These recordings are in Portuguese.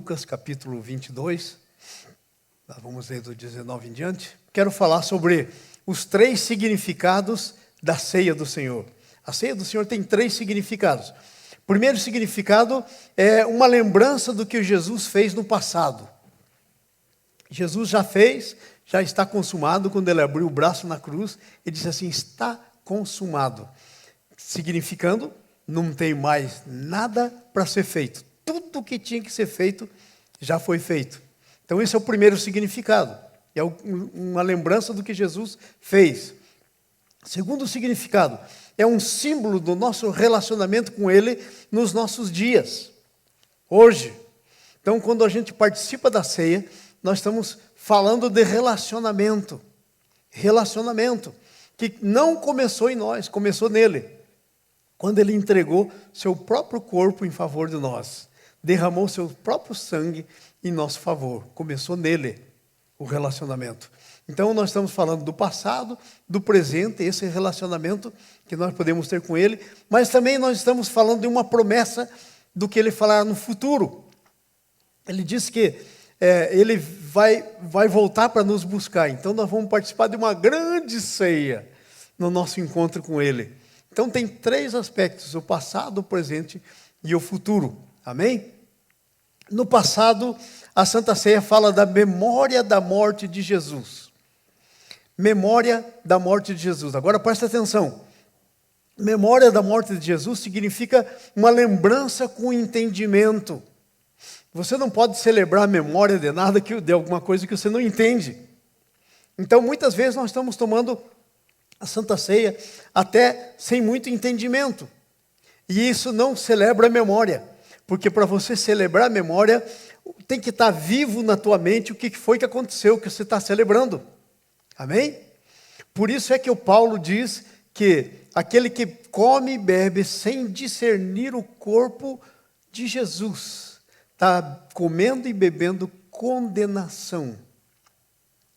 Lucas, capítulo 22. Nós vamos ler do 19 em diante. Quero falar sobre os 3 significados da ceia do Senhor. A ceia do Senhor tem 3 significados. O primeiro significado é uma lembrança do que Jesus fez no passado. Jesus já fez, já está consumado. Quando ele abriu o braço na cruz, ele disse assim: está consumado. Significando, não tem mais nada para ser feito. Tudo que tinha que ser feito, já foi feito. Então esse é o primeiro significado. É uma lembrança do que Jesus fez. Segundo significado, é um símbolo do nosso relacionamento com Ele nos nossos dias. Hoje. Então, quando a gente participa da ceia, nós estamos falando de relacionamento. Relacionamento que não começou em nós, começou nele. Quando Ele entregou seu próprio corpo em favor de nós. Derramou seu próprio sangue em nosso favor. Começou nele o relacionamento. Então nós estamos falando do passado, do presente, esse relacionamento que nós podemos ter com Ele, mas também nós estamos falando de uma promessa do que Ele falará no futuro. Ele diz que Ele vai voltar para nos buscar, então nós vamos participar de uma grande ceia no nosso encontro com Ele. Então tem 3 aspectos, o passado, o presente e o futuro. Amém? No passado, a Santa Ceia fala da memória da morte de Jesus. Memória da morte de Jesus. Agora presta atenção. Memória da morte de Jesus significa uma lembrança com entendimento. Você não pode celebrar a memória de nada, de alguma coisa que você não entende. Então, muitas vezes nós estamos tomando a Santa Ceia até sem muito entendimento. E isso não celebra a memória. Porque para você celebrar a memória, tem que estar vivo na tua mente o que foi que aconteceu, que você está celebrando. Amém? Por isso é que o Paulo diz que aquele que come e bebe sem discernir o corpo de Jesus, está comendo e bebendo condenação.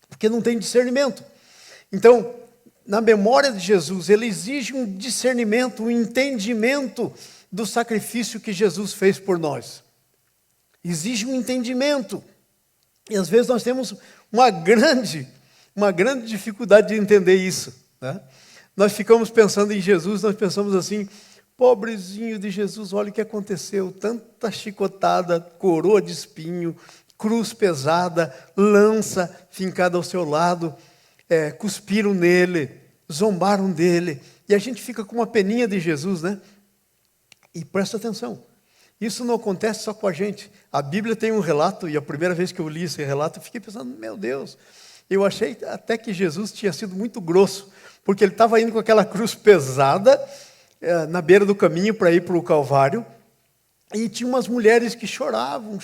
Porque não tem discernimento. Então, na memória de Jesus, ele exige um discernimento, um entendimento do sacrifício que Jesus fez por nós. Exige um entendimento. E às vezes nós temos uma grande dificuldade de entender isso, né? Nós ficamos pensando em Jesus, nós pensamos assim: pobrezinho de Jesus, olha o que aconteceu, tanta chicotada, coroa de espinho, cruz pesada, lança fincada ao seu lado, cuspiram nele, zombaram dele, e a gente fica com uma peninha de Jesus, né? E presta atenção, isso não acontece só com a gente. A Bíblia tem um relato, e a primeira vez que eu li esse relato, eu fiquei pensando: meu Deus, eu achei até que Jesus tinha sido muito grosso, porque ele estava indo com aquela cruz pesada, na beira do caminho para ir para o Calvário, e tinha umas mulheres que choravam,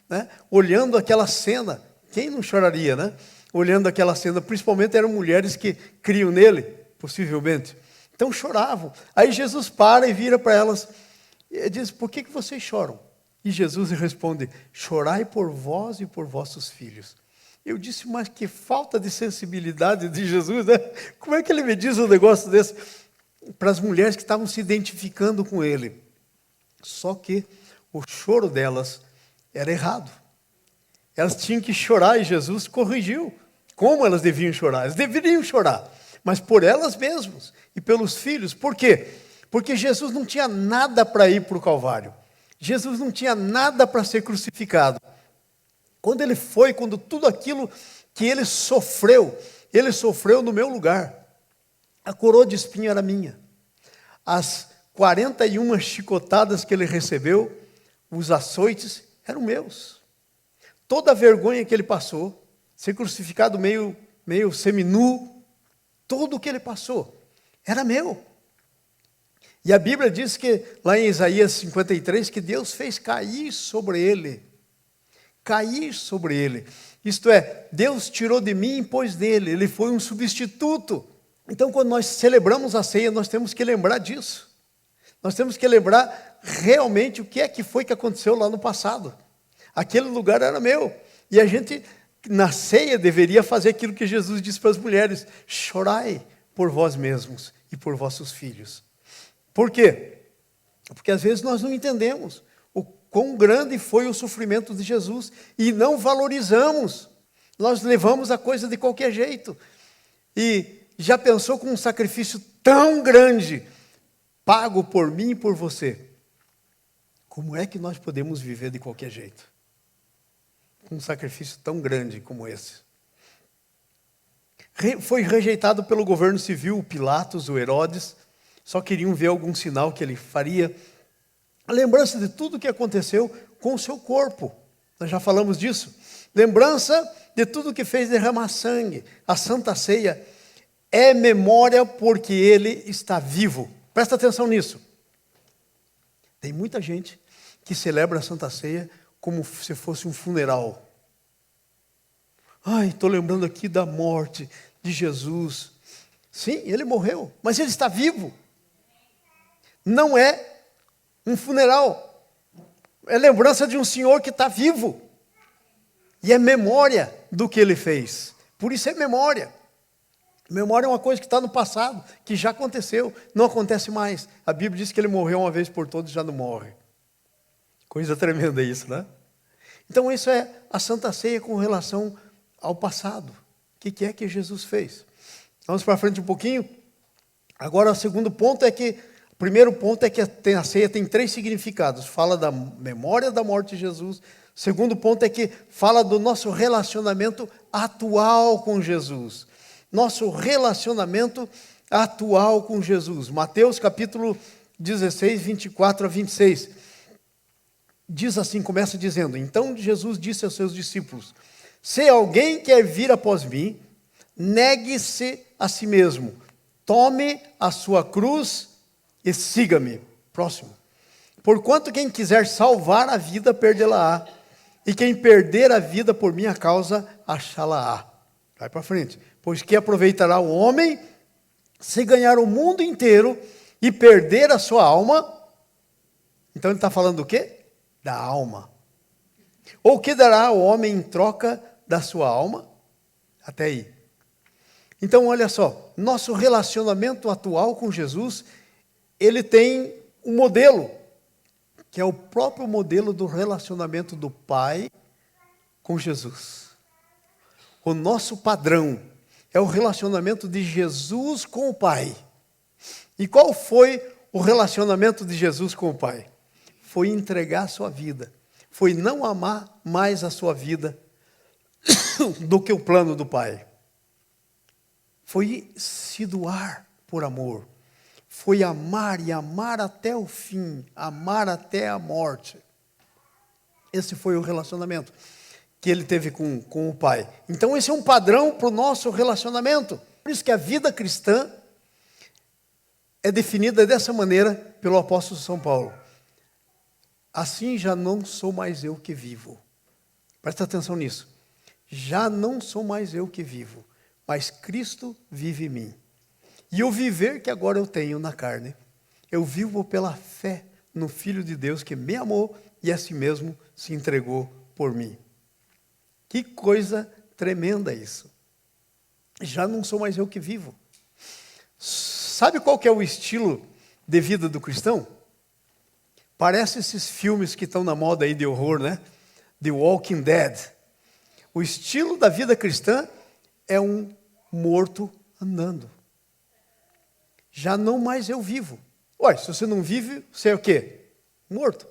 né? Olhando aquela cena. Quem não choraria, né? Olhando aquela cena, principalmente eram mulheres que criam nele, possivelmente. Então choravam. Aí Jesus para e vira para elas e diz: por que vocês choram? E Jesus responde: chorai por vós e por vossos filhos. Eu disse: mas que falta de sensibilidade de Jesus, né? Como é que ele me diz um negócio desse? Para as mulheres que estavam se identificando com ele. Só que o choro delas era errado. Elas tinham que chorar e Jesus corrigiu como elas deviam chorar. Elas deveriam chorar, mas por elas mesmas e pelos filhos. Por quê? Porque Jesus não tinha nada para ir para o Calvário. Jesus não tinha nada para ser crucificado. Quando ele foi, quando tudo aquilo que ele sofreu no meu lugar. A coroa de espinho era minha. As 41 chicotadas que ele recebeu, os açoites, eram meus. Toda a vergonha que ele passou, ser crucificado meio seminu, tudo o que ele passou, era meu. E a Bíblia diz que, lá em Isaías 53, que Deus fez cair sobre ele. Cair sobre ele. Isto é, Deus tirou de mim e pôs nele. Ele foi um substituto. Então, quando nós celebramos a ceia, nós temos que lembrar disso. Nós temos que lembrar realmente o que é que foi que aconteceu lá no passado. Aquele lugar era meu. E a gente, na ceia, deveria fazer aquilo que Jesus disse para as mulheres: chorai por vós mesmos e por vossos filhos. Por quê? Porque às vezes nós não entendemos quão grande foi o sofrimento de Jesus e não valorizamos. Nós levamos a coisa de qualquer jeito. E já pensou com um sacrifício tão grande, pago por mim e por você? Como é que nós podemos viver de qualquer jeito? Com um sacrifício tão grande como esse. Foi rejeitado pelo governo civil, o Pilatos, o Herodes, só queriam ver algum sinal que ele faria. A lembrança de tudo o que aconteceu com o seu corpo. Nós já falamos disso. Lembrança de tudo que fez derramar sangue. A Santa Ceia é memória porque ele está vivo. Presta atenção nisso. Tem muita gente que celebra a Santa Ceia como se fosse um funeral. Ai, estou lembrando aqui da morte de Jesus. Sim, ele morreu, mas ele está vivo. Não é um funeral. É lembrança de um Senhor que está vivo. E é memória do que ele fez. Por isso é memória. Memória é uma coisa que está no passado, que já aconteceu, não acontece mais. A Bíblia diz que ele morreu uma vez por todas e já não morre. Coisa tremenda isso, né? Então isso é a Santa Ceia com relação ao passado. O que é que Jesus fez? Vamos para frente um pouquinho. Agora o segundo ponto é que, o primeiro ponto é que a ceia tem 3 significados. Fala da memória da morte de Jesus. O segundo ponto é que fala do nosso relacionamento atual com Jesus. Nosso relacionamento atual com Jesus. Mateus capítulo 16, 24 a 26. Diz assim, começa dizendo: Então Jesus disse aos seus discípulos: Se alguém quer vir após mim, negue-se a si mesmo. Tome a sua cruz e siga-me. Próximo. Porquanto quem quiser salvar a vida, perdê-la-á. E quem perder a vida por minha causa, achá-la-á. Vai para frente. Pois que aproveitará o homem se ganhar o mundo inteiro e perder a sua alma? Então ele está falando do quê? Da alma. Ou que dará o homem em troca da sua alma? Até aí. Então olha só, nosso relacionamento atual com Jesus, ele tem um modelo, que é o próprio modelo do relacionamento do Pai com Jesus. O nosso padrão é o relacionamento de Jesus com o Pai. E qual foi o relacionamento de Jesus com o Pai? Foi entregar a sua vida. Foi não amar mais a sua vida do que o plano do Pai. Foi se doar por amor. Foi amar e amar até o fim. Amar até a morte. Esse foi o relacionamento que ele teve com o Pai. Então esse é um padrão para o nosso relacionamento. Por isso que a vida cristã é definida dessa maneira pelo apóstolo São Paulo. Assim já não sou mais eu que vivo. Presta atenção nisso. Já não sou mais eu que vivo, mas Cristo vive em mim. E o viver que agora eu tenho na carne, eu vivo pela fé no Filho de Deus que me amou e a si mesmo se entregou por mim. Que coisa tremenda isso. Já não sou mais eu que vivo. Sabe qual que é o estilo de vida do cristão? Parece esses filmes que estão na moda aí de horror, né? The Walking Dead. O estilo da vida cristã é um morto andando. Já não mais eu vivo. Ué, se você não vive, você é o quê? Morto.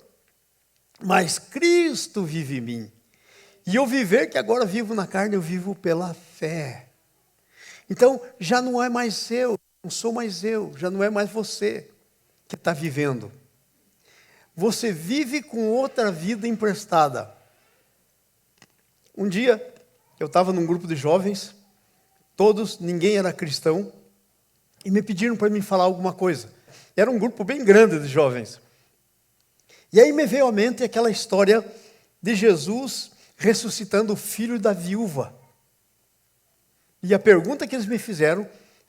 Mas Cristo vive em mim. E eu viver que agora vivo na carne, eu vivo pela fé. Então, já não é mais eu, não sou mais eu, já não é mais você que está vivendo. Você vive com outra vida emprestada. Um dia, eu estava num grupo de jovens, ninguém era cristão, e me pediram para mim falar alguma coisa. Era um grupo bem grande de jovens. E aí me veio à mente aquela história de Jesus ressuscitando o filho da viúva. E a pergunta que eles me fizeram,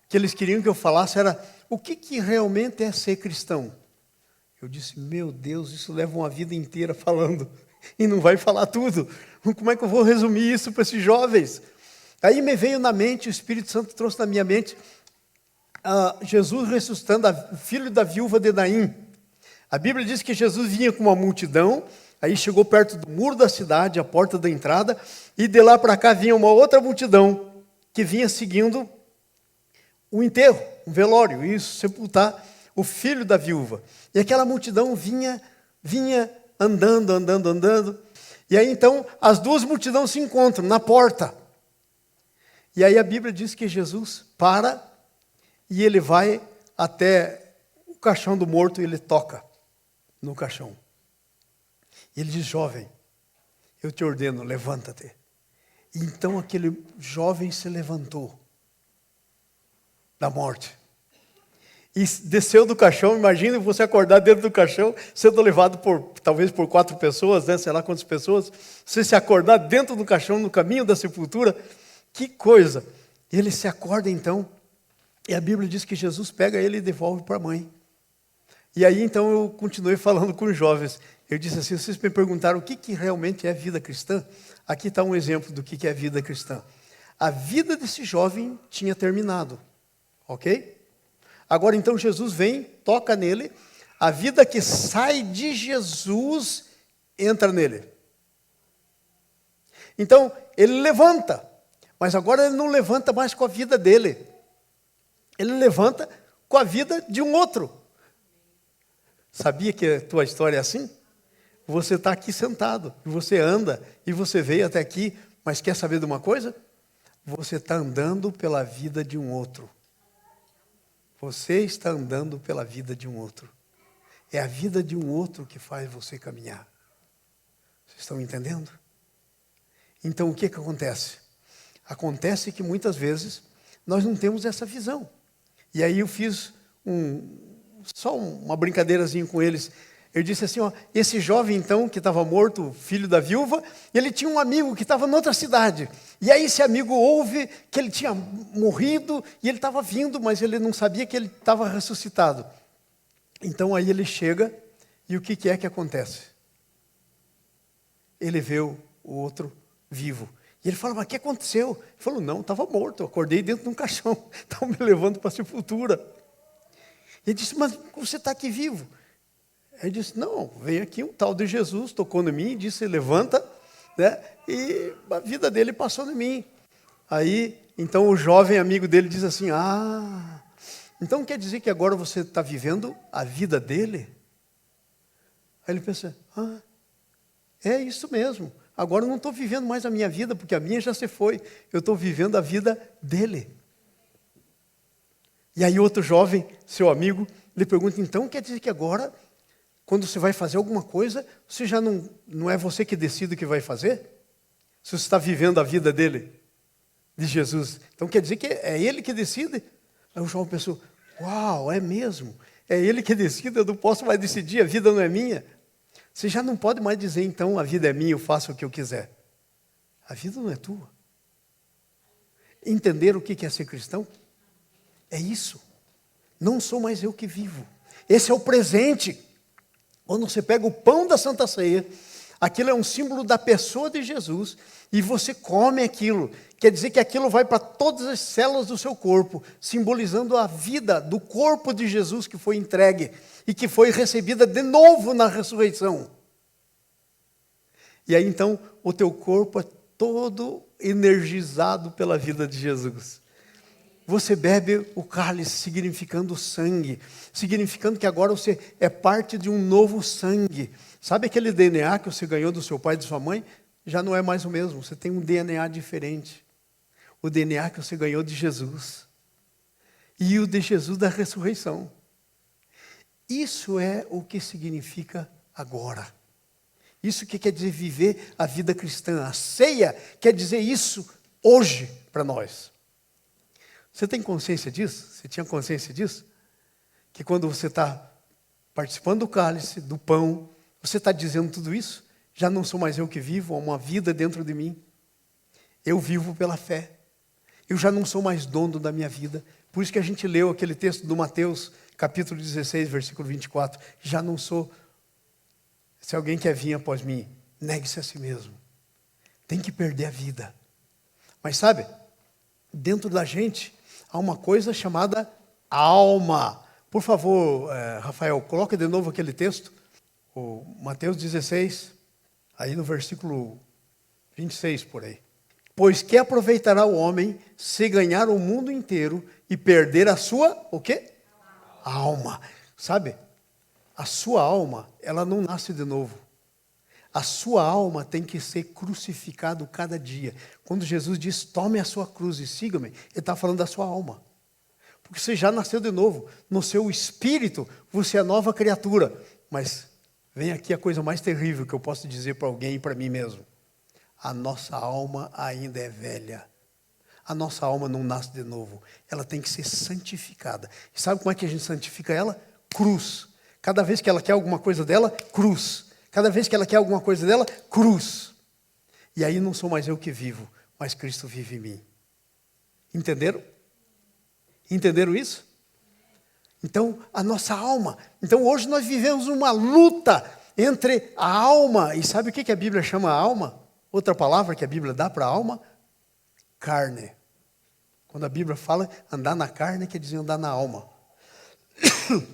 que eles queriam que eu falasse, era: o que realmente é ser cristão? Eu disse: meu Deus, isso leva uma vida inteira falando, e não vai falar tudo. Como é que eu vou resumir isso para esses jovens? Aí me veio na mente, o Espírito Santo trouxe na minha mente, Jesus ressuscitando o filho da viúva de Naim. A Bíblia diz que Jesus vinha com uma multidão, Aí chegou perto do muro da cidade, a porta da entrada, e de lá para cá vinha uma outra multidão que vinha seguindo o enterro, um velório, isso, sepultar o filho da viúva. E aquela multidão vinha andando. E aí então as duas multidões se encontram na porta. E aí a Bíblia diz que Jesus para e ele vai até o caixão do morto e ele toca no caixão. E ele diz: jovem, eu te ordeno, levanta-te. E então aquele jovem se levantou da morte. E desceu do caixão. Imagina você acordar dentro do caixão, sendo levado talvez por 4 pessoas, né? Sei lá quantas pessoas. Você se acordar dentro do caixão, no caminho da sepultura. Que coisa! Ele se acorda então, e a Bíblia diz que Jesus pega ele e devolve para a mãe. E aí então eu continuei falando com os jovens. Eu disse assim: vocês me perguntaram o que realmente é vida cristã? Aqui está um exemplo do que é vida cristã. A vida desse jovem tinha terminado, ok? Agora então Jesus vem, toca nele, a vida que sai de Jesus entra nele. Então ele levanta, mas agora ele não levanta mais com a vida dele. Ele levanta com a vida de um outro. Sabia que a tua história é assim? Você está aqui sentado, você anda e você veio até aqui, mas quer saber de uma coisa? Você está andando pela vida de um outro. Você está andando pela vida de um outro. É a vida de um outro que faz você caminhar. Vocês estão entendendo? Então o que acontece? Acontece que muitas vezes nós não temos essa visão. E aí eu fiz só uma brincadeirazinha com eles. Eu disse assim, ó, esse jovem então que estava morto, filho da viúva, ele tinha um amigo que estava em outra cidade. E aí esse amigo ouve que ele tinha morrido e ele estava vindo, mas ele não sabia que ele estava ressuscitado. Então aí ele chega e o que é que acontece? Ele vê o outro vivo. E ele fala: mas o que aconteceu? Ele falou: não, estava morto, eu acordei dentro de um caixão, estavam me levando para a sepultura. Ele disse: mas você está aqui vivo? Ele disse: não, veio aqui um tal de Jesus, tocou em mim e disse: levanta, né? E a vida dele passou em mim. Aí, então o jovem amigo dele diz assim: ah, então quer dizer que agora você está vivendo a vida dele? Aí ele pensa: ah, é isso mesmo. Agora eu não estou vivendo mais a minha vida, porque a minha já se foi. Eu estou vivendo a vida dele. E aí outro jovem, seu amigo, lhe pergunta: então quer dizer que agora, quando você vai fazer alguma coisa, você já não é você que decide o que vai fazer? Se você está vivendo a vida dele, de Jesus. Então quer dizer que é ele que decide? Aí o jovem pensou: uau, é mesmo? É ele que decide, eu não posso mais decidir, a vida não é minha. Você já não pode mais dizer, então, a vida é minha, eu faço o que eu quiser. A vida não é tua. Entender o que é ser cristão? É isso. Não sou mais eu que vivo. Esse é o presente. Quando você pega o pão da Santa Ceia, aquilo é um símbolo da pessoa de Jesus, e você come aquilo. Quer dizer que aquilo vai para todas as células do seu corpo, simbolizando a vida do corpo de Jesus que foi entregue e que foi recebida de novo na ressurreição. E aí então o teu corpo é todo energizado pela vida de Jesus. Você bebe o cálice significando sangue, significando que agora você é parte de um novo sangue. Sabe aquele DNA que você ganhou do seu pai e de sua mãe? Já não é mais o mesmo, você tem um DNA diferente. O DNA que você ganhou de Jesus. E o de Jesus da ressurreição. Isso é o que significa agora. Isso que quer dizer viver a vida cristã. A ceia quer dizer isso hoje para nós. Você tem consciência disso? Você tinha consciência disso? Que quando você está participando do cálice, do pão, você está dizendo tudo isso? Já não sou mais eu que vivo, há uma vida dentro de mim. Eu vivo pela fé. Eu já não sou mais dono da minha vida. Por isso que a gente leu aquele texto do Mateus, capítulo 16, versículo 24. Já não sou. Se alguém quer vir após mim, negue-se a si mesmo. Tem que perder a vida. Mas sabe, dentro da gente há uma coisa chamada alma. Por favor, Rafael, coloca de novo aquele texto. O Mateus 16, Aí no versículo 26 por aí. Pois que aproveitará o homem se ganhar o mundo inteiro e perder a sua, o quê? Alma. Sabe? A sua alma, ela não nasce de novo. A sua alma tem que ser crucificado cada dia. Quando Jesus diz, tome a sua cruz e siga-me, Ele está falando da sua alma. Porque você já nasceu de novo. No seu espírito, você é nova criatura. Mas vem aqui a coisa mais terrível que eu posso dizer para alguém e para mim mesmo. A nossa alma ainda é velha. A nossa alma não nasce de novo. Ela tem que ser santificada. E sabe como é que a gente santifica ela? Cruz. Cada vez que ela quer alguma coisa dela, cruz. Cada vez que ela quer alguma coisa dela, cruz. E aí não sou mais eu que vivo, mas Cristo vive em mim. Entenderam? Entenderam isso? Então, a nossa alma. Então, hoje nós vivemos uma luta entre a alma. E sabe o que a Bíblia chama alma? Outra palavra que a Bíblia dá para a alma? Carne. Quando a Bíblia fala andar na carne, quer dizer andar na alma.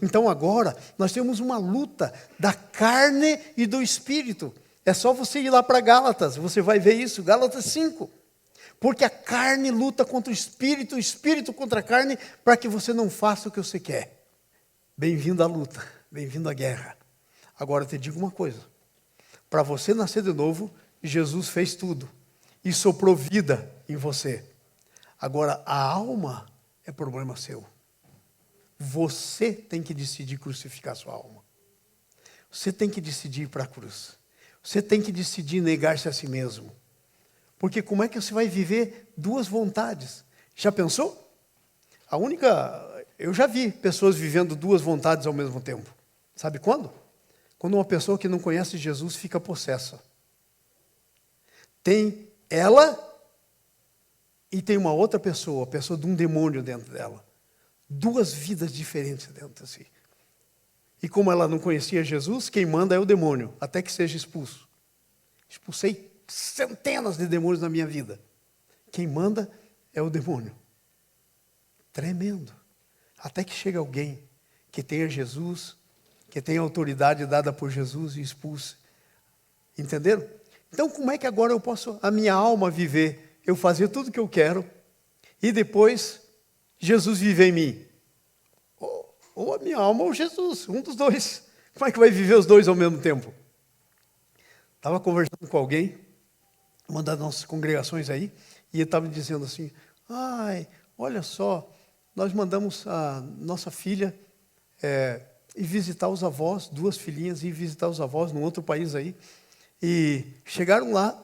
Então agora, nós temos uma luta da carne e do espírito. É só você ir lá para Gálatas, você vai ver isso, Gálatas 5. Porque a carne luta contra o espírito contra a carne, para que você não faça o que você quer. Bem-vindo à luta, bem-vindo à guerra. Agora eu te digo uma coisa. Para você nascer de novo, Jesus fez tudo. E soprou vida em você. Agora, a alma é problema seu. Você tem que decidir crucificar sua alma. Você tem que decidir ir para a cruz. Você tem que decidir negar-se a si mesmo. Porque como é que você vai viver duas vontades? Já pensou? Eu já vi pessoas vivendo duas vontades ao mesmo tempo. Sabe quando? Quando uma pessoa que não conhece Jesus fica possessa. Tem ela e tem uma outra pessoa, a pessoa de um demônio dentro dela. Duas vidas diferentes dentro de si. E como ela não conhecia Jesus, quem manda é o demônio, até que seja expulso. Expulsei centenas de demônios na minha vida. Quem manda é o demônio. Tremendo. Até que chega alguém que tenha Jesus, que tenha autoridade dada por Jesus e expulse. Entenderam? Então como é que agora eu posso, a minha alma viver, eu fazer tudo o que eu quero, e depois Jesus vive em mim? Ou a minha alma ou Jesus, um dos dois. Como é que vai viver os dois ao mesmo tempo? Estava conversando com alguém, uma das nossas congregações aí, e ele estava dizendo assim, olha só, nós mandamos a nossa filha ir visitar os avós, duas filhinhas, ir visitar os avós num outro país aí, e chegaram lá,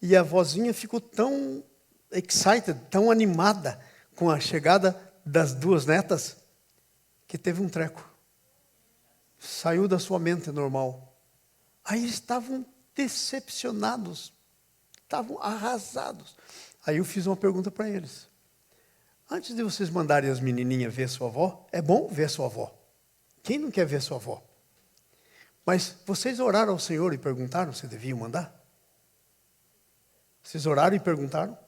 e a vozinha ficou tão excited, tão animada com a chegada das duas netas, que teve um treco. Saiu da sua mente normal. Aí eles estavam decepcionados, estavam arrasados. Aí eu fiz uma pergunta para eles. Antes de vocês mandarem as menininhas ver sua avó, é bom ver sua avó. Quem não quer ver sua avó? Mas vocês oraram ao Senhor e perguntaram se deviam mandar? Vocês oraram e perguntaram?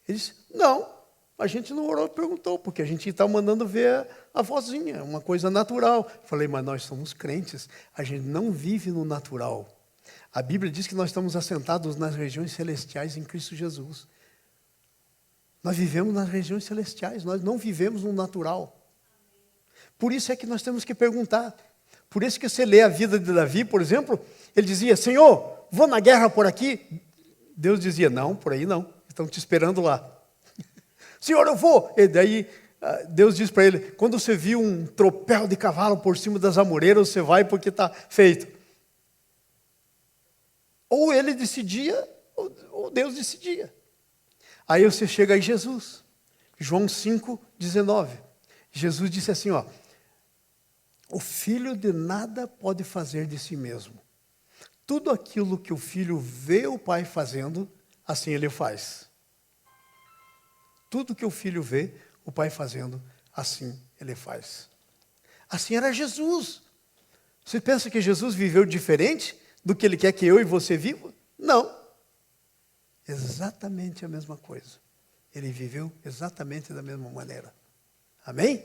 Eles, não, a gente não orou e perguntou, porque a gente está mandando ver a vozinha, uma coisa natural. Falei, mas nós somos crentes, a gente não vive no natural. A Bíblia diz que nós estamos assentados nas regiões celestiais em Cristo Jesus. Nós vivemos nas regiões celestiais, nós não vivemos no natural. Por isso é que nós temos que perguntar. Por isso que você lê a vida de Davi, por exemplo, ele dizia, Senhor, vou na guerra por aqui. Deus dizia, não, por aí não, estão te esperando lá. Senhor, eu vou. E daí Deus diz para ele, quando você viu um tropel de cavalo por cima das amoreiras, você vai porque está feito. Ou ele decidia, ou Deus decidia. Aí você chega em Jesus, João 5:19. Jesus disse assim, o filho de nada pode fazer de si mesmo. Tudo aquilo que o filho vê o pai fazendo, assim ele faz. Tudo que o filho vê o pai fazendo, assim ele faz. Assim era Jesus. Você pensa que Jesus viveu diferente do que ele quer que eu e você vivam? Não. Exatamente a mesma coisa. Ele viveu exatamente da mesma maneira. Amém?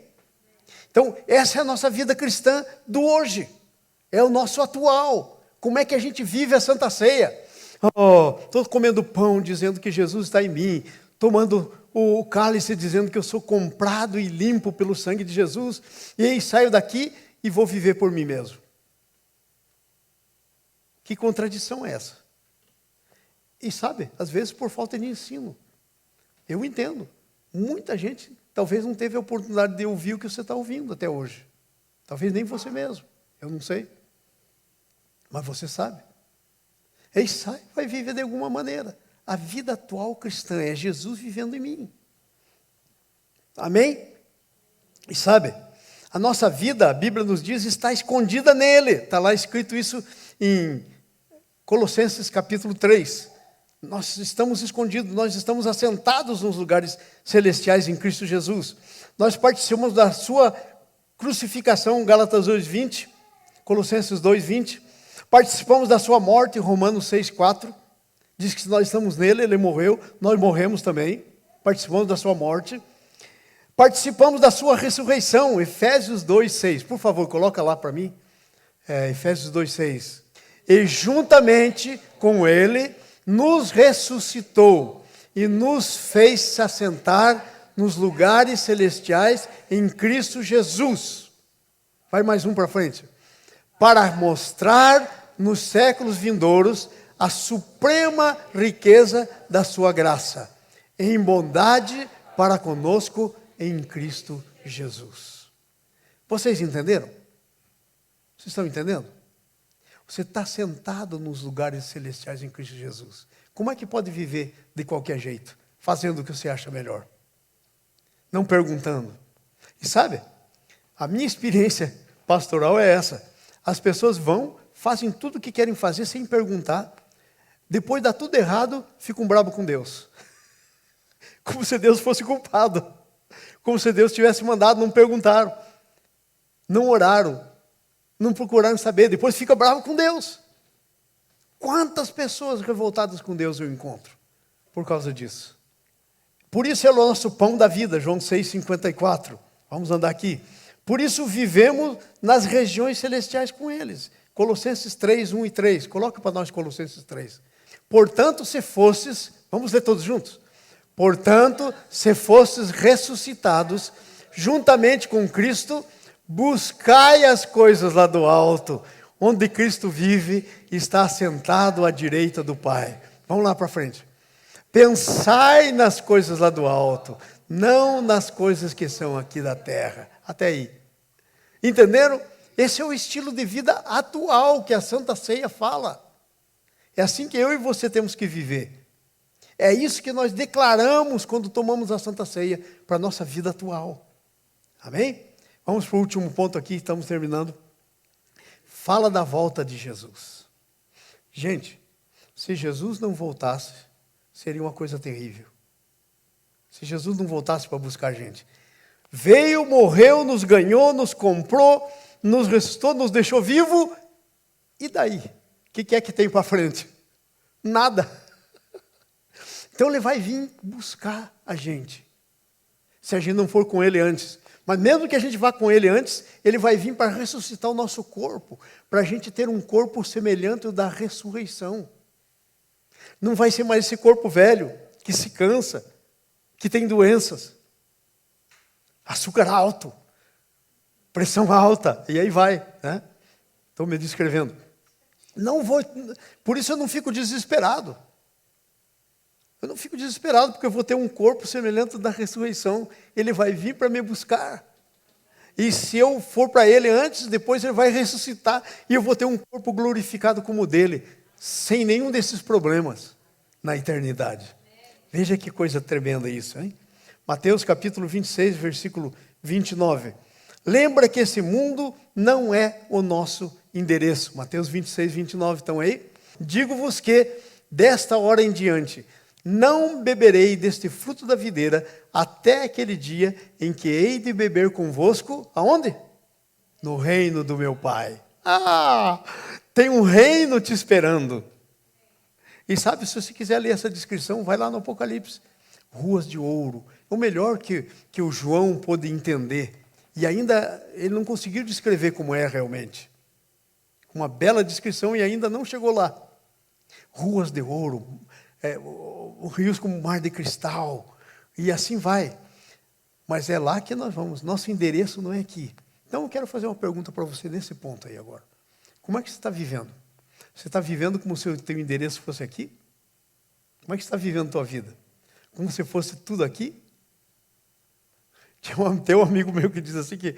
Então, essa é a nossa vida cristã do hoje. É o nosso atual. Como é que a gente vive a Santa Ceia? Estou comendo pão dizendo que Jesus está em mim, tomando o cálice dizendo que eu sou comprado e limpo pelo sangue de Jesus, e aí saio daqui e vou viver por mim mesmo. Que contradição é essa? E sabe, às vezes por falta de ensino. Eu entendo. Muita gente talvez não teve a oportunidade de ouvir o que você está ouvindo até hoje. Talvez nem você mesmo. Eu não sei. Mas você sabe. E sai, vai viver de alguma maneira. A vida atual cristã é Jesus vivendo em mim. Amém? E sabe, a nossa vida, a Bíblia nos diz, está escondida nele. Está lá escrito isso em Colossenses capítulo 3. Nós estamos escondidos, nós estamos assentados nos lugares celestiais em Cristo Jesus. Nós participamos da sua crucificação, Gálatas 2:20, Colossenses 2:20. Participamos da sua morte, Romanos 6:4. Diz que se nós estamos nele, ele morreu, nós morremos também. Participamos da sua morte. Participamos da sua ressurreição, Efésios 2:6. Por favor, coloca lá para mim. Efésios 2:6. E juntamente com ele nos ressuscitou e nos fez se assentar nos lugares celestiais em Cristo Jesus. Vai mais um para frente. Para mostrar nos séculos vindouros a suprema riqueza da sua graça, em bondade para conosco em Cristo Jesus. Vocês entenderam? Vocês estão entendendo? Você está sentado nos lugares celestiais em Cristo Jesus. Como é que pode viver de qualquer jeito, fazendo o que você acha melhor? Não perguntando. E sabe, a minha experiência pastoral é essa. As pessoas vão, fazem tudo o que querem fazer sem perguntar. Depois dá tudo errado, ficam bravos com Deus. Como se Deus fosse culpado. Como se Deus tivesse mandado, não perguntaram. Não oraram. Não procuraram saber, depois fica bravo com Deus. Quantas pessoas revoltadas com Deus eu encontro por causa disso? Por isso é o nosso pão da vida, João 6,54. Vamos andar aqui. Por isso vivemos nas regiões celestiais com eles. Colossenses 3, 1 e 3. Coloca para nós Colossenses 3. Portanto, se fostes, vamos ler todos juntos. Portanto, se fostes ressuscitados juntamente com Cristo, buscai as coisas lá do alto, onde Cristo vive e está assentado à direita do Pai. Vamos lá para frente. Pensai nas coisas lá do alto, não nas coisas que são aqui da terra. Até aí. Entenderam? Esse é o estilo de vida atual que a Santa Ceia fala. É assim que eu e você temos que viver. É isso que nós declaramos quando tomamos a Santa Ceia para a nossa vida atual. Amém? Vamos para o último ponto aqui, estamos terminando. Fala da volta de Jesus. Gente, se Jesus não voltasse, seria uma coisa terrível. Se Jesus não voltasse para buscar a gente. Veio, morreu, nos ganhou, nos comprou, nos ressuscitou, nos deixou vivo. E daí? O que é que tem para frente? Nada. Então ele vai vir buscar a gente. Se a gente não for com ele antes. Mas mesmo que a gente vá com ele antes, ele vai vir para ressuscitar o nosso corpo, para a gente ter um corpo semelhante ao da ressurreição. Não vai ser mais esse corpo velho, que se cansa, que tem doenças, açúcar alto, pressão alta, e aí vai, né? Estou me descrevendo. Não vou, por isso eu não fico desesperado. Eu não fico desesperado porque eu vou ter um corpo semelhante da ressurreição. Ele vai vir para me buscar. E se eu for para ele antes, depois ele vai ressuscitar. E eu vou ter um corpo glorificado como o dele. Sem nenhum desses problemas na eternidade. Veja que coisa tremenda isso, hein? Mateus capítulo 26, versículo 29. Lembra que esse mundo não é o nosso endereço. Mateus 26, 29, estão aí? Digo-vos que, desta hora em diante, não beberei deste fruto da videira até aquele dia em que hei de beber convosco, aonde? No reino do meu Pai. Tem um reino te esperando. E sabe, se você quiser ler essa descrição, vai lá no Apocalipse. Ruas de ouro. O melhor que o João pôde entender. E ainda ele não conseguiu descrever como é realmente. Uma bela descrição e ainda não chegou lá. Ruas de ouro, rios como mar de cristal, e assim vai. Mas é lá que nós vamos, nosso endereço não é aqui. Então eu quero fazer uma pergunta para você nesse ponto aí agora. Como é que você está vivendo? Você está vivendo como se o teu endereço fosse aqui? Como é que você está vivendo a tua vida? Como se fosse tudo aqui? Tem um amigo meu que diz assim que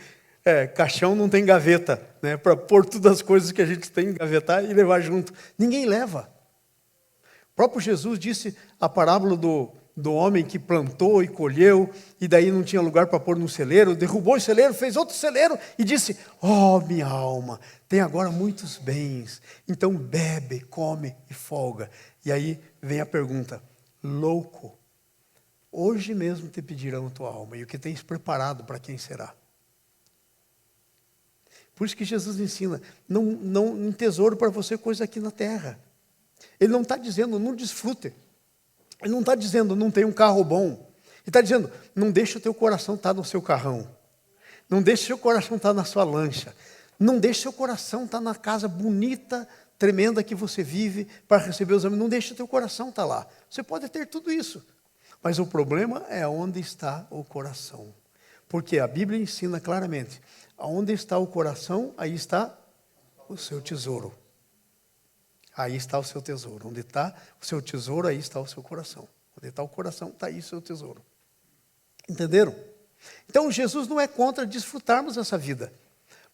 caixão não tem gaveta, né, para pôr todas as coisas que a gente tem que gavetar e levar junto. Ninguém leva. O próprio Jesus disse a parábola do homem que plantou e colheu, e daí não tinha lugar para pôr no celeiro, derrubou o celeiro, fez outro celeiro e disse: "Oh, minha alma, tem agora muitos bens, então bebe, come e folga." E aí vem a pergunta: louco, hoje mesmo te pedirão a tua alma, e o que tens preparado para quem será? Por isso que Jesus ensina, não tesouro para você coisa aqui na terra. Ele não está dizendo, não desfrute. Ele não está dizendo, não tem um carro bom. Ele está dizendo, não deixe o teu coração estar no seu carrão. Não deixe o seu coração estar na sua lancha. Não deixe o seu coração estar na casa bonita, tremenda que você vive para receber os amigos. Não deixe o teu coração estar lá. Você pode ter tudo isso. Mas o problema é onde está o coração. Porque a Bíblia ensina claramente, onde está o coração, aí está o seu tesouro. Aí está o seu tesouro. Onde está o seu tesouro, aí está o seu coração. Onde está o coração, está aí o seu tesouro. Entenderam? Então, Jesus não é contra desfrutarmos essa vida.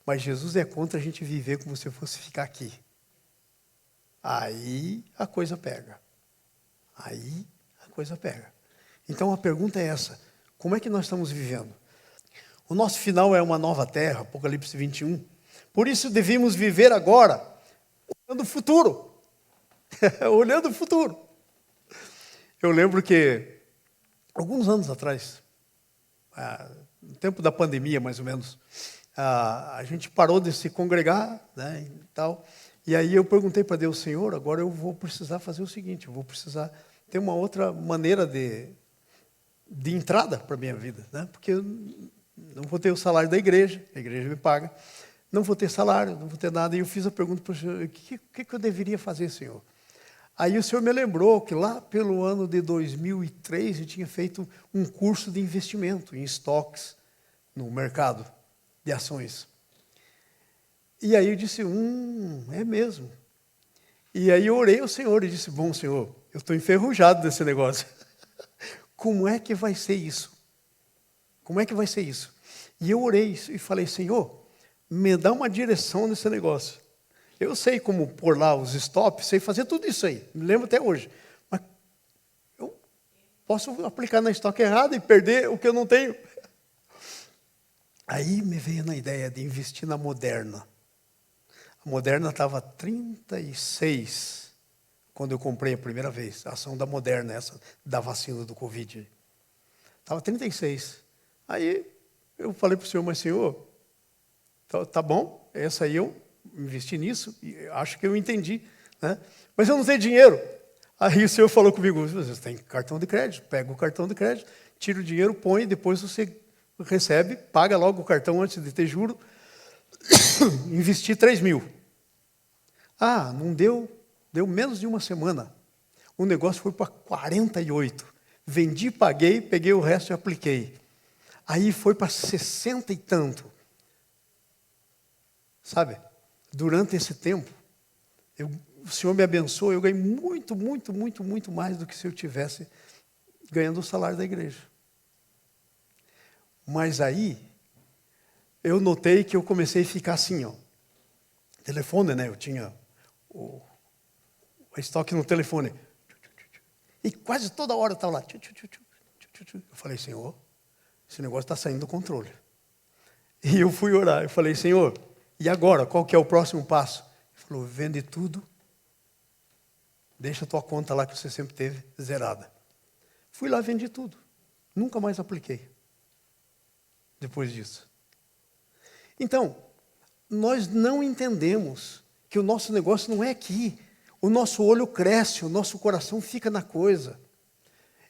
Mas Jesus é contra a gente viver como se fosse ficar aqui. Aí a coisa pega. Aí a coisa pega. Então, a pergunta é essa. Como é que nós estamos vivendo? O nosso final é uma nova terra, Apocalipse 21. Por isso, devemos viver agora, olhando o futuro. Olhando o futuro. Eu lembro que, alguns anos atrás, no tempo da pandemia, mais ou menos, a gente parou de se congregar, né, e tal. E aí eu perguntei para Deus: Senhor, agora eu vou precisar fazer o seguinte, eu vou precisar ter uma outra maneira de entrada para a minha vida, né? Porque eu não vou ter o salário da igreja, a igreja me paga, não vou ter salário, não vou ter nada. E eu fiz a pergunta para o Senhor: o que eu deveria fazer, Senhor? Aí o Senhor me lembrou que lá pelo ano de 2003 eu tinha feito um curso de investimento em estoques no mercado de ações. E aí eu disse: é mesmo. E aí eu orei ao Senhor e disse: bom, Senhor, eu estou enferrujado desse negócio. Como é que vai ser isso? Como é que vai ser isso? E eu orei e falei: Senhor, me dá uma direção nesse negócio. Eu sei como pôr lá os stops, sei fazer tudo isso aí, me lembro até hoje. Mas eu posso aplicar na estoque errada e perder o que eu não tenho. Aí me veio na ideia de investir na Moderna. A Moderna estava 36 quando eu comprei a primeira vez, a ação da Moderna, essa da vacina do Covid. Estava 36. Aí eu falei para o Senhor: mas Senhor, tá bom, essa aí eu investi nisso, e acho que eu entendi, né? Mas eu não tenho dinheiro. Aí o Senhor falou comigo: você tem cartão de crédito, pega o cartão de crédito, tira o dinheiro, põe, depois você recebe, paga logo o cartão antes de ter juro. Investi 3 mil. Não deu menos de uma semana. O negócio foi para 48. Vendi, paguei, peguei o resto e apliquei. Aí foi para 60 e tanto. Sabe? Durante esse tempo, o Senhor me abençoou, eu ganhei muito, muito, muito, muito mais do que se eu tivesse ganhando o salário da igreja. Mas aí, eu notei que eu comecei a ficar assim, ó. Telefone, né? Eu tinha o estoque no telefone. E quase toda hora eu estava lá. Eu falei: Senhor, esse negócio está saindo do controle. E eu fui orar. Eu falei: Senhor, e agora? Qual que é o próximo passo? Ele falou: vende tudo. Deixa a tua conta lá que você sempre teve zerada. Fui lá, vendi tudo. Nunca mais apliquei. Depois disso. Então, nós não entendemos que o nosso negócio não é aqui. O nosso olho cresce, o nosso coração fica na coisa.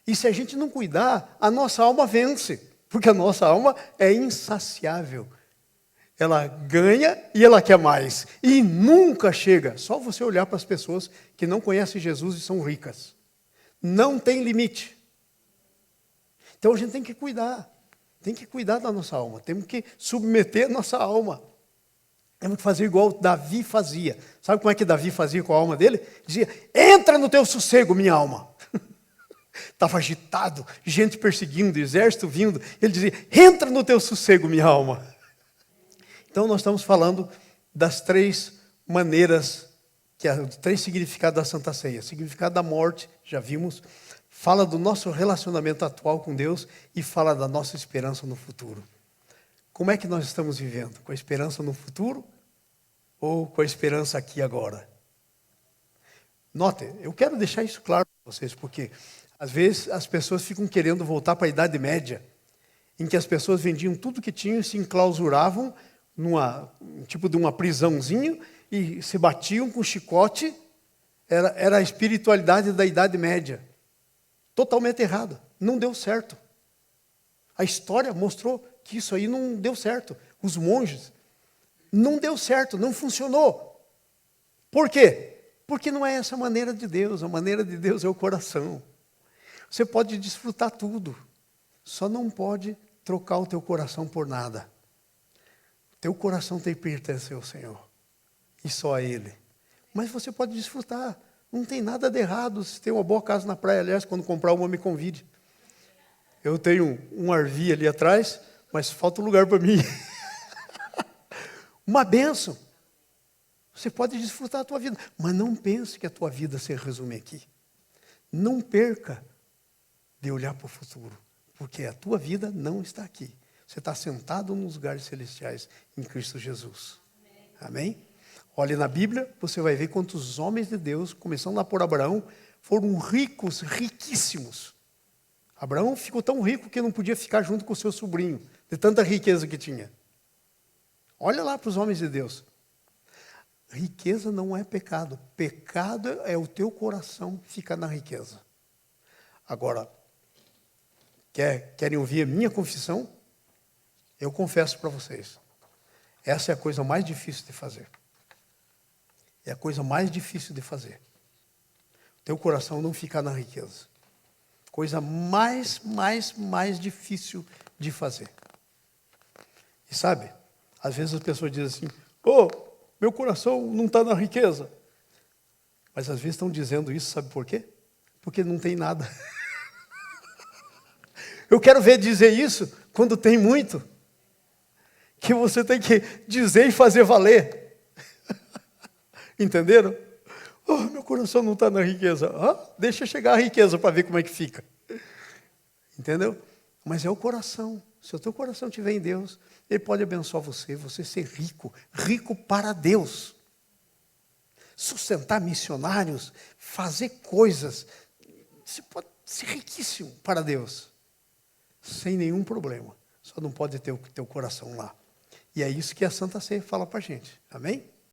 E se a gente não cuidar, a nossa alma vence. Porque a nossa alma é insaciável. ela ganha e ela quer mais. E nunca chega. Só você olhar para as pessoas que não conhecem Jesus e são ricas. Não tem limite. Então a gente tem que cuidar. Tem que cuidar da nossa alma. Temos que submeter a nossa alma. Temos que fazer igual Davi fazia. Sabe como é que Davi fazia com a alma dele? Dizia, entra no teu sossego, minha alma. Estava agitado, gente perseguindo, exército vindo. Ele dizia, entra no teu sossego, minha alma. Então nós estamos falando das três maneiras, os três significados da Santa Ceia. Significado da morte, já vimos. Fala do nosso relacionamento atual com Deus e fala da nossa esperança no futuro. Como é que nós estamos vivendo? Com a esperança no futuro ou com a esperança aqui e agora? Note, eu quero deixar isso claro para vocês, porque às vezes as pessoas ficam querendo voltar para a Idade Média, em que as pessoas vendiam tudo que tinham e se enclausuravam tipo de uma prisãozinha e se batiam com chicote. Era a espiritualidade da Idade Média. Totalmente errada. Não deu certo. A história mostrou que isso aí não deu certo. Os monges, não deu certo, não funcionou. Por quê? Porque não é essa a maneira de Deus. A maneira de Deus é o coração. Você pode desfrutar tudo, só não pode trocar o teu coração por nada. Teu coração tem que pertencer ao Senhor, e só a Ele. Mas você pode desfrutar, não tem nada de errado. Se tem uma boa casa na praia, aliás, quando comprar uma, me convide. Eu tenho um RV ali atrás, mas falta um lugar para mim. Uma bênção. Você pode desfrutar a tua vida, mas não pense que a tua vida se resume aqui. Não perca de olhar para o futuro, porque a tua vida não está aqui. Você está sentado nos lugares celestiais em Cristo Jesus. Amém? Olhe na Bíblia, você vai ver quantos homens de Deus, começando lá por Abraão, foram ricos, riquíssimos. Abraão ficou tão rico que não podia ficar junto com o seu sobrinho, de tanta riqueza que tinha. Olha lá para os homens de Deus. Riqueza não é pecado. Pecado é o teu coração ficar na riqueza. Agora, querem ouvir a minha confissão? Eu confesso para vocês. Essa é a coisa mais difícil de fazer. É a coisa mais difícil de fazer. Teu coração não ficar na riqueza. Coisa mais difícil de fazer. E sabe, às vezes as pessoas dizem assim, meu coração não está na riqueza. Mas às vezes estão dizendo isso, sabe por quê? Porque não tem nada. Eu quero ver dizer isso quando tem muito. Que você tem que dizer e fazer valer. Entenderam? Meu coração não está na riqueza. Deixa chegar a riqueza para ver como é que fica. Entendeu? Mas é o coração. Se o teu coração estiver em Deus, Ele pode abençoar você ser rico. Rico para Deus. Sustentar missionários, fazer coisas. Você pode ser riquíssimo para Deus. Sem nenhum problema. Só não pode ter o teu coração lá. E é isso que a Santa Ceia fala para a gente. Amém?